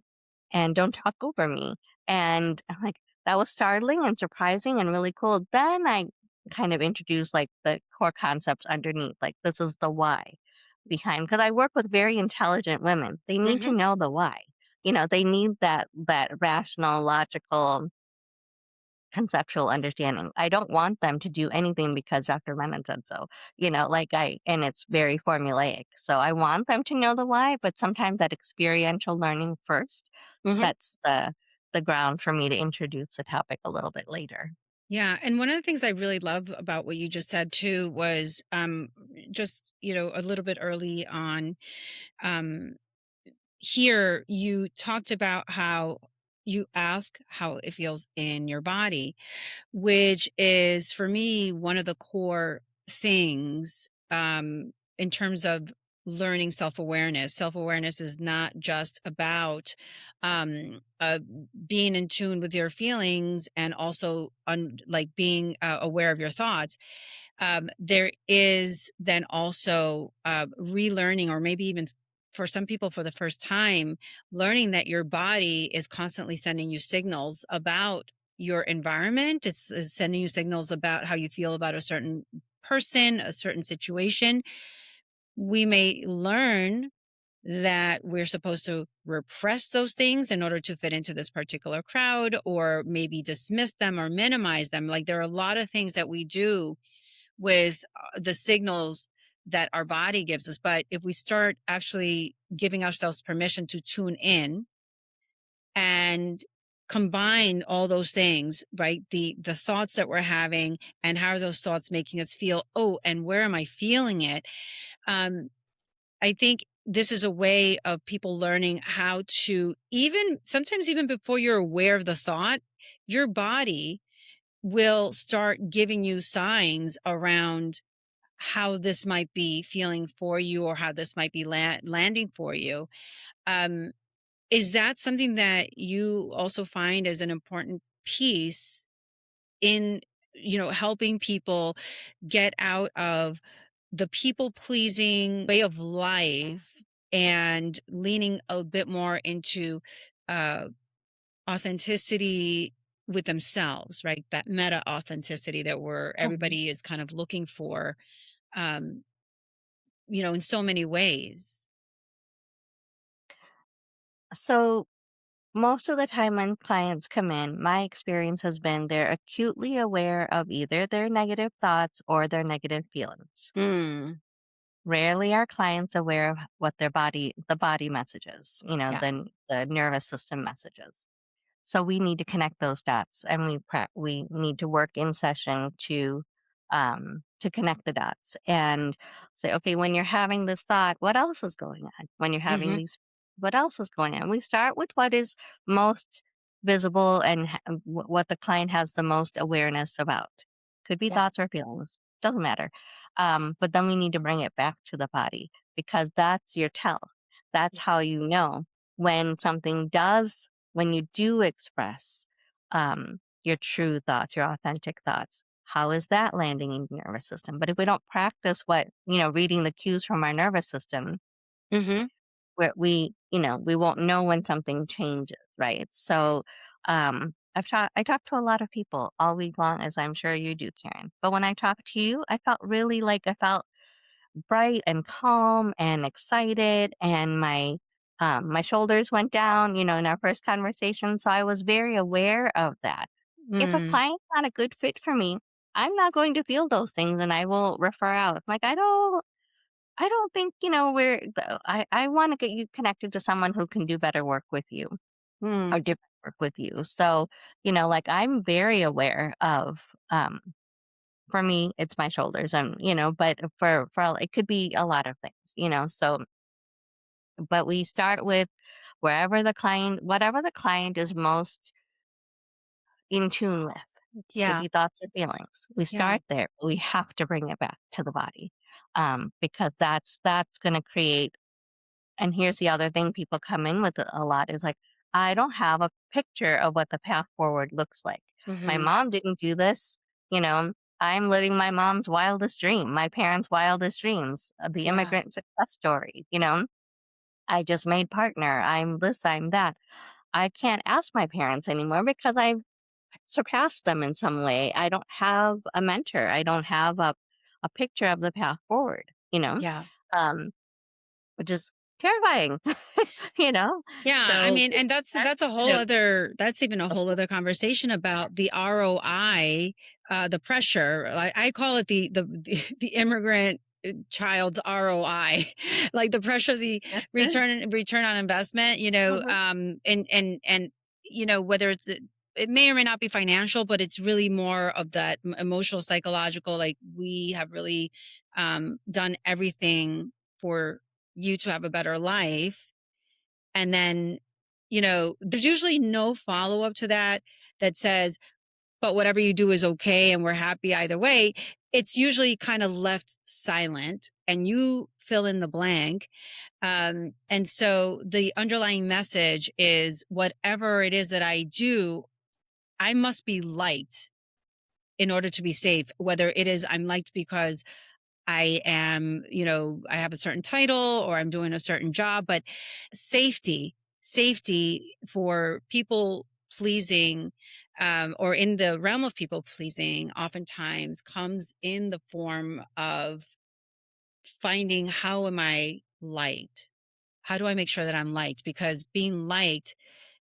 and don't talk over me. And I'm like, that was startling and surprising and really cool. Then I kind of introduced like the core concepts underneath, like this is the why behind, because I work with very intelligent women. They need to Mhm. know the why. They need that rational, logical, conceptual understanding. I don't want them to do anything because Dr. Menon said so, and it's very formulaic. So I want them to know the why, but sometimes that experiential learning first Mhm. sets the ground for me to introduce the topic a little bit later. Yeah, and one of the things I really love about what you just said too was just, a little bit early on um here you talked about how you ask how it feels in your body, which is for me one of the core things in terms of learning self-awareness. Self-awareness is not just about being in tune with your feelings and also like being aware of your thoughts. There is then also relearning, or maybe even for some people for the first time, learning that your body is constantly sending you signals about your environment. It's sending you signals about how you feel about a certain person, a certain situation. We may learn that we're supposed to repress those things in order to fit into this particular crowd, or maybe dismiss them or minimize them. Like, there are a lot of things that we do with the signals that our body gives us. But if we start actually giving ourselves permission to tune in and combine all those things, right? The thoughts that we're having, and how are those thoughts making us feel? Oh, and where am I feeling it? Um, I think this is a way of people learning how to, even sometimes, even before you're aware of the thought, your body will start giving you signs around how this might be feeling for you, or how this might be landing for you. Um, is that something that you also find as an important piece in, helping people get out of the people pleasing way of life and leaning a bit more into uh, authenticity with themselves, right? That meta authenticity that Mhm. everybody is kind of looking for, um, in so many ways. So most of the time when clients come in, my experience has been they're acutely aware of either their negative thoughts or their negative feelings. Mm, Rarely are clients aware of what the body messages, yeah. the nervous system messages. So we need to connect those dots, and we need to work in session to connect the dots and say, okay, when you're having this thought, what else is going on? When you're having Hmm. these, what else is going on? We start with what is most visible and what the client has the most awareness about. Could be Yeah. thoughts or feelings, doesn't matter. But then we need to bring it back to the body, because that's your tell. That's how you know when something does when you do express your true thoughts, your authentic thoughts. How is that landing in your nervous system? But if we don't practice reading the cues from our nervous system, Hmm. we won't know when something changes, right? So, I talked to a lot of people all week long, as I'm sure you do, Karen. But when I talked to you, I felt bright and calm and excited, and my shoulders went down, in our first conversation. So I was very aware of that. If a Mm, client's not a good fit for me, I'm not going to feel those things, and I will refer out. Like, I don't think, I want to get you connected to someone who can do better work with you, or mm, different work with you. So, like, I'm very aware of, for me, it's my shoulders, and, but it could be a lot of things, so, but we start with whatever the client is most in tune with. Could yeah. be thoughts or feelings. We Yeah. start there, but we have to bring it back to the body, because that's going to create. And here's the other thing people come in with a lot is like, I don't have a picture of what the path forward looks like. My Hmm. mom didn't do this. You know, I'm living my mom's wildest dream, my parents' wildest dreams, the Yeah. immigrant success story. I just made partner. I'm this, I'm that. I can't ask my parents anymore because I've surpassed them in some way. I don't have a mentor. I don't have a picture of the path forward, Yeah. um, which is terrifying, you know? Yeah, I So mean, we and that's start, that's a you whole know, other that's even a of whole course, other conversation about the ROI, the pressure. I call it the immigrant child's ROI, like the pressure of the that's good. return on investment. Mhm. And whether it may or may not be financial, but it's really more of that emotional, psychological. Like, we have really done everything for you to have a better life, and then, there's usually no follow up to that that says, but whatever you do is okay and we're happy either way. It's usually kind of left silent and you fill in the blank. And so the underlying message is, whatever it is that I do, I must be liked in order to be safe. Whether it is I'm liked because I have a certain title or I'm doing a certain job, but safety for people pleasing. or in the realm of people pleasing, oftentimes comes in the form of finding how am I liked? How do I make sure that I'm liked? Because being liked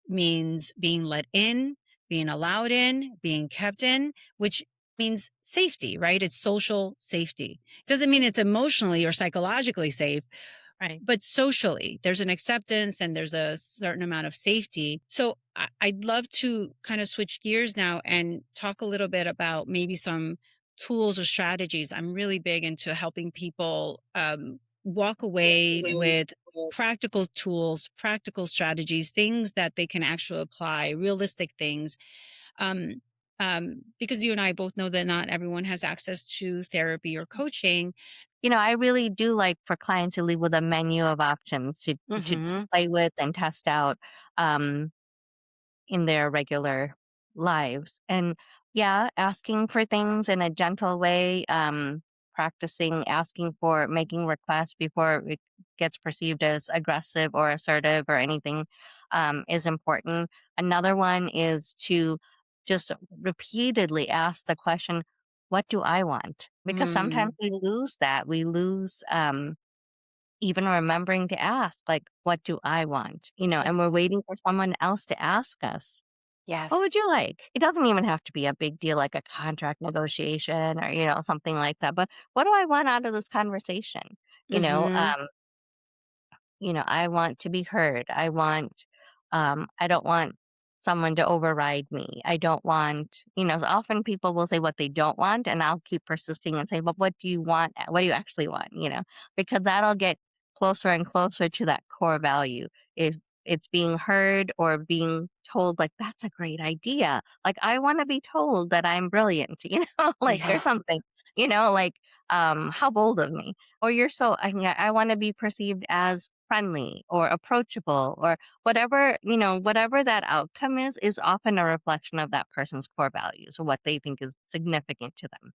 means being let in, being allowed in, being kept in, which means safety, right? It's social safety. Doesn't mean it's emotionally or psychologically safe, Right. but socially there's an acceptance and there's a certain amount of safety. So I'd love to kind of switch gears now and talk a little bit about maybe some tools or strategies. I'm really big into helping people walk away with practical tools, practical strategies, things that they can actually apply, realistic things. um, because you and I both know that not everyone has access to therapy or coaching. I really do like for clients to leave with a menu of options to Hmm. play with and test out. Um, in their regular lives. And yeah, asking for things in a gentle way, practicing asking for making requests before it gets perceived as aggressive or assertive or anything is important. Another one is to just repeatedly ask the question, what do I want? Because sometimes Mm, we lose that. We lose even remembering to ask, like, what do I want? yeah. And we're waiting for someone else to ask us, what Yes. would you like? It doesn't even have to be a big deal like a contract negotiation or, something like that. But what do I want out of this conversation? You know, Mhm. um, I want to be heard. I don't want someone to override me. I don't want, often people will say what they don't want, and I'll keep persisting and say, but what do you want? What do you actually want? Because that'll get closer and closer to that core value. If it's being heard or being told, like, that's a great idea. Like, I want to be told that I'm brilliant, like, or Yeah. something, like, how bold of me, or I want to be perceived as friendly or approachable or whatever, whatever that outcome is often a reflection of that person's core values or what they think is significant to them.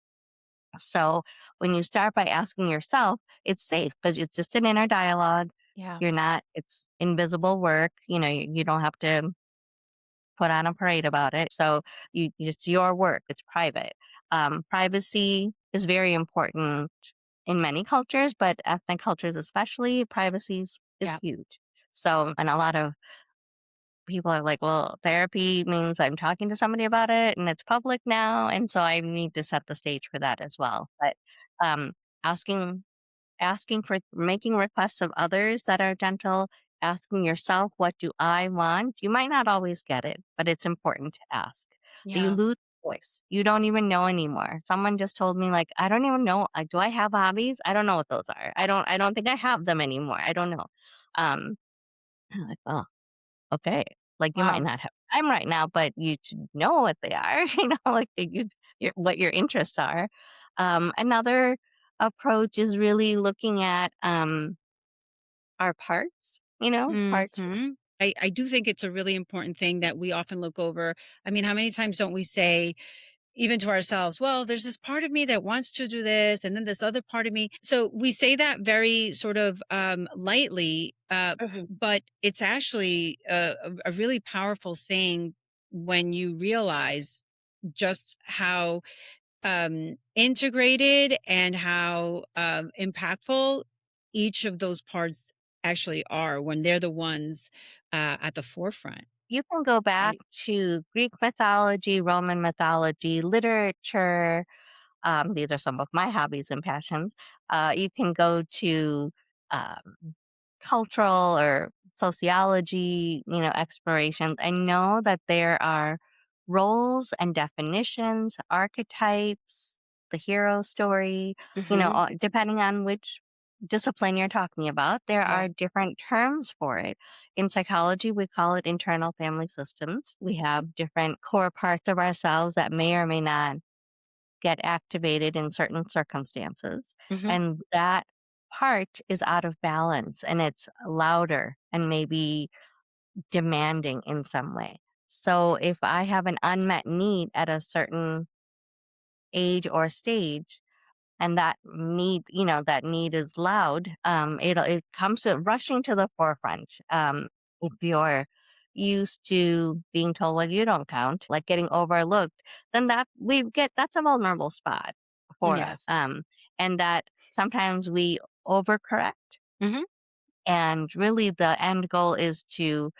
So when you start by asking yourself, it's safe because it's just an inner dialogue. Yeah. It's invisible work. You don't have to put on a parade about it. So it's your work. It's private. Privacy is very important in many cultures, but ethnic cultures especially, privacy is Yeah. huge. So, and a lot of people are like, well, therapy means I'm talking to somebody about it and it's public now. And so I need to set the stage for that as well. But um, asking asking for making requests of others that are gentle, asking yourself, what do I want? You might not always get it, but it's important to ask. You Yeah. lose voice. You don't even know anymore. Someone just told me, like, I don't even know. Do I have hobbies? I don't know what those are. I don't think I have them anymore. I don't know. Um, I'm like, oh, okay. Like, you might Wow. not have time right now, but you should know what they are, like what your interests are. Another approach is really looking at our parts, parts. Mhm. I do think it's a really important thing that we often look over. I mean, how many times don't we say, even to ourselves, well, there's this part of me that wants to do this, and then this other part of me. So we say that very sort of lightly, Mhm. but it's actually a really powerful thing when you realize just how integrated and how impactful each of those parts actually are when they're the ones at the forefront. You can go back Right. to Greek mythology, Roman mythology, literature. These are some of my hobbies and passions. You can go to um, cultural or sociology, explorations, and know that there are roles and definitions, archetypes, the hero story, Hmm. depending on which discipline you're talking about, there Yeah. are different terms for it. In psychology, we call it internal family systems. We have different core parts of ourselves that may or may not get activated in certain circumstances. Hmm. And that part is out of balance and it's louder and maybe demanding in some way. So if I have an unmet need at a certain age or stage, and that need is loud, it comes to rushing to the forefront. If you're used to being told, well, you don't count, like getting overlooked, then that's a vulnerable spot for us. Yes. And that sometimes we overcorrect. Hmm. And really the end goal is to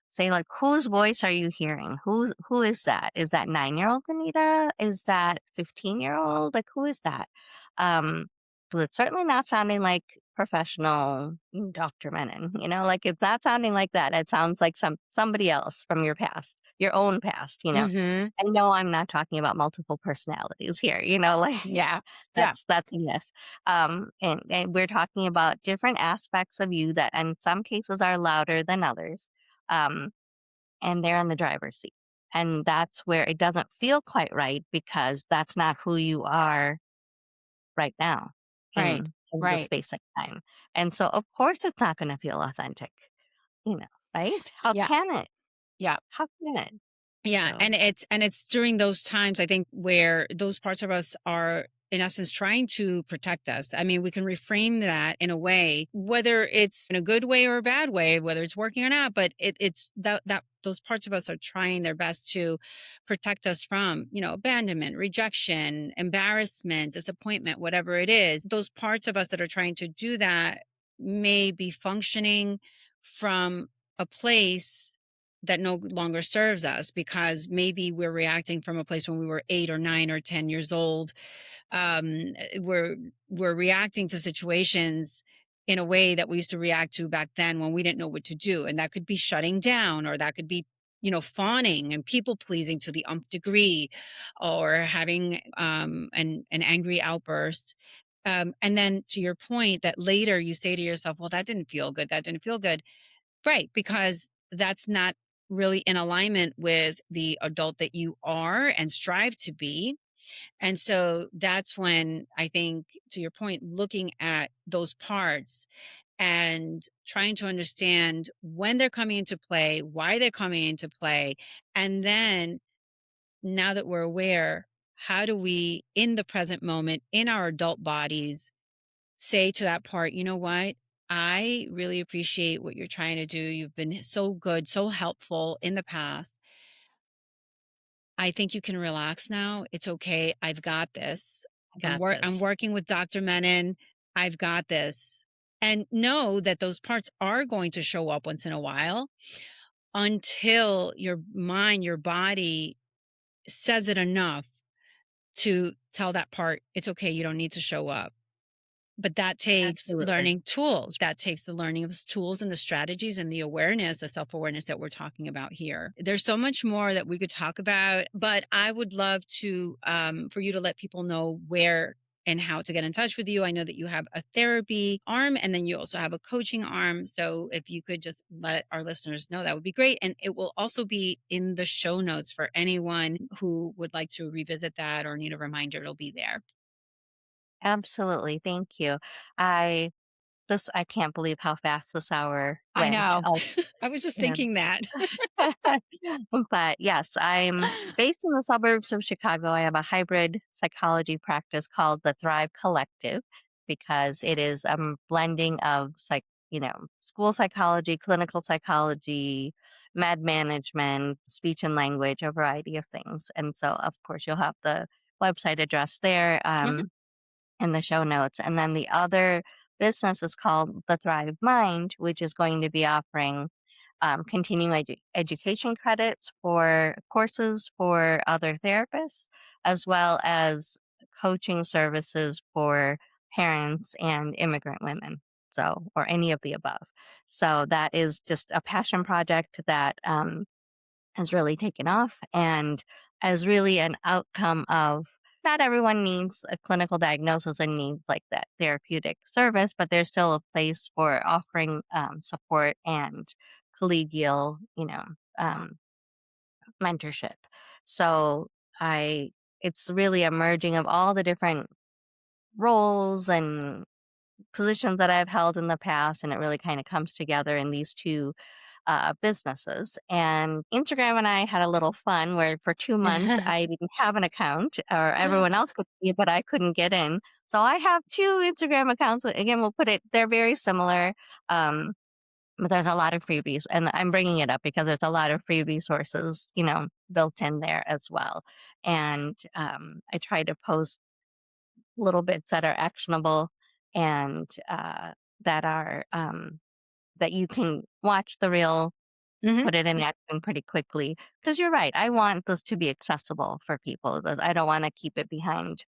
say, like, whose voice are you hearing? Who is that? Is that 9-year-old Anita? Is that 15-year-old? Like, who is that? Um, but it's certainly not sounding like professional Dr. Menon, like it's not sounding like that. It sounds like somebody else from your past, your own past. Hmm. And no, I'm not talking about multiple personalities here, like Yeah. Yeah. that's a myth. And we're talking about different aspects of you that in some cases are louder than others. Um, and they're in the driver's seat. And that's where it doesn't feel quite right because that's not who you are right now Right. in the Right. space and time. And so of course it's not going to feel authentic, you know, right? How Yeah. can it? Yeah. How can it? Yeah, So and it's during those times I think where those parts of us are in essence trying to protect us. I mean, we can reframe that in a way, whether it's in a good way or a bad way, whether it's working or not, but it's that those parts of us are trying their best to protect us from, abandonment, rejection, embarrassment, disappointment, whatever it is. Those parts of us that are trying to do that may be functioning from a place that no longer serves us because maybe we're reacting from a place when we were 8 or 9 or 10 years old. We're reacting to situations in a way that we used to react to back then when we didn't know what to do, and that could be shutting down, or that could be fawning and people pleasing to the umph degree, or having an angry outburst. And then to your point, that later you say to yourself, well, that didn't feel good, that didn't feel good. Right, because that's not really in alignment with the adult that you are and strive to be. And so that's when I think, to your point, looking at those parts and trying to understand when they're coming into play, why they're coming into play. And then now that we're aware, how do we, in the present moment, in our adult bodies, say to that part, you know what? I really appreciate what you're trying to do. You've been so good, so helpful in the past. I think you can relax now. It's okay. I've got this. I I'm got I'm this. working with Dr. Menon. I've got this. And know that those parts are going to show up once in a while until your mind, your body says it enough to tell that part, it's okay. You don't need to show up. But that takes Absolutely. learning tools. That takes the learning of tools and the strategies and the awareness, the self-awareness that we're talking about here. There's so much more that we could talk about, but I would love to for you to let people know where and how to get in touch with you. I know that you have a therapy arm and then you also have a coaching arm. So if you could just let our listeners know, that would be great. And it will also be in the show notes for anyone who would like to revisit that or need a reminder. It'll be there. Absolutely. Thank you. I I can't believe how fast this hour I went. know. I was just Yeah. thinking that. But yes, I'm based in the suburbs of Chicago. I have a hybrid psychology practice called the Thrive Collective because it is a blending of school psychology, clinical psychology, med management, speech and language, a variety of things. And so, of course, you'll have the website address there. Mhm. In the show notes. And then the other business is called the Thrive Mind, which is going to be offering continuing education credits for courses for other therapists, as well as coaching services for parents and immigrant women. So, or any of the above. So, that is just a passion project that has really taken off and as really an outcome of not everyone needs a clinical diagnosis and needs like that therapeutic service, but there's still a place for offering support and collegial, um, mentorship. So I, it's really a merging of all the different roles and positions that I've held in the past, and it really kind of comes together in these two businesses. And Instagram and I had a little fun where for 2 months I didn't have an account, or everyone else could see it, but I couldn't get in. So I have two Instagram accounts. Again, we'll put it, they're very similar. Um, But there's a lot of freebies, and I'm bringing it up because there's a lot of free resources, built in there as well. And I try to post little bits that are actionable and that are that you can watch the reel, Hmm. put it in action pretty quickly. Because you're right, I want this to be accessible for people. I don't want to keep it behind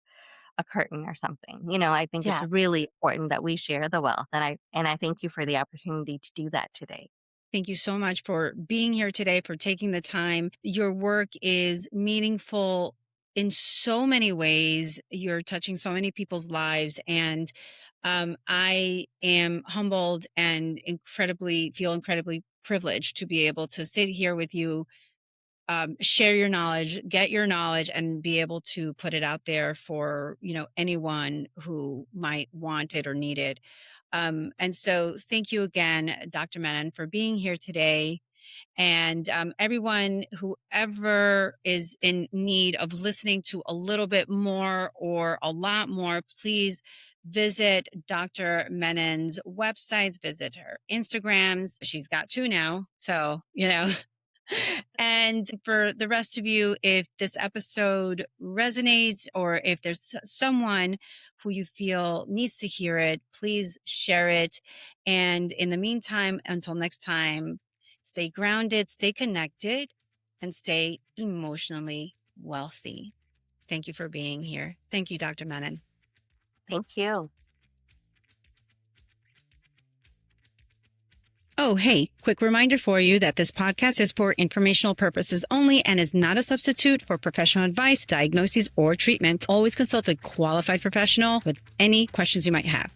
a curtain or something. I think it's Yeah. really important that we share the wealth, and I thank you for the opportunity to do that today. Thank you so much for being here today, for taking the time. Your work is meaningful in so many ways. You're touching so many people's lives. And I am humbled and feel incredibly privileged to be able to sit here with you, share your knowledge, get your knowledge, and be able to put it out there for, anyone who might want it or need it. And so thank you again, Dr. Menon, for being here today. And everyone, whoever is in need of listening to a little bit more or a lot more, please visit Dr. Menon's websites, visit her Instagrams. She's got two now. So, And for the rest of you, if this episode resonates or if there's someone who you feel needs to hear it, please share it. And in the meantime, until next time, stay grounded, stay connected, and stay emotionally wealthy. Thank you for being here. Thank you, Dr. Menon. Thank you. Oh, hey, quick reminder for you that this podcast is for informational purposes only and is not a substitute for professional advice, diagnoses, or treatment. Always consult a qualified professional with any questions you might have.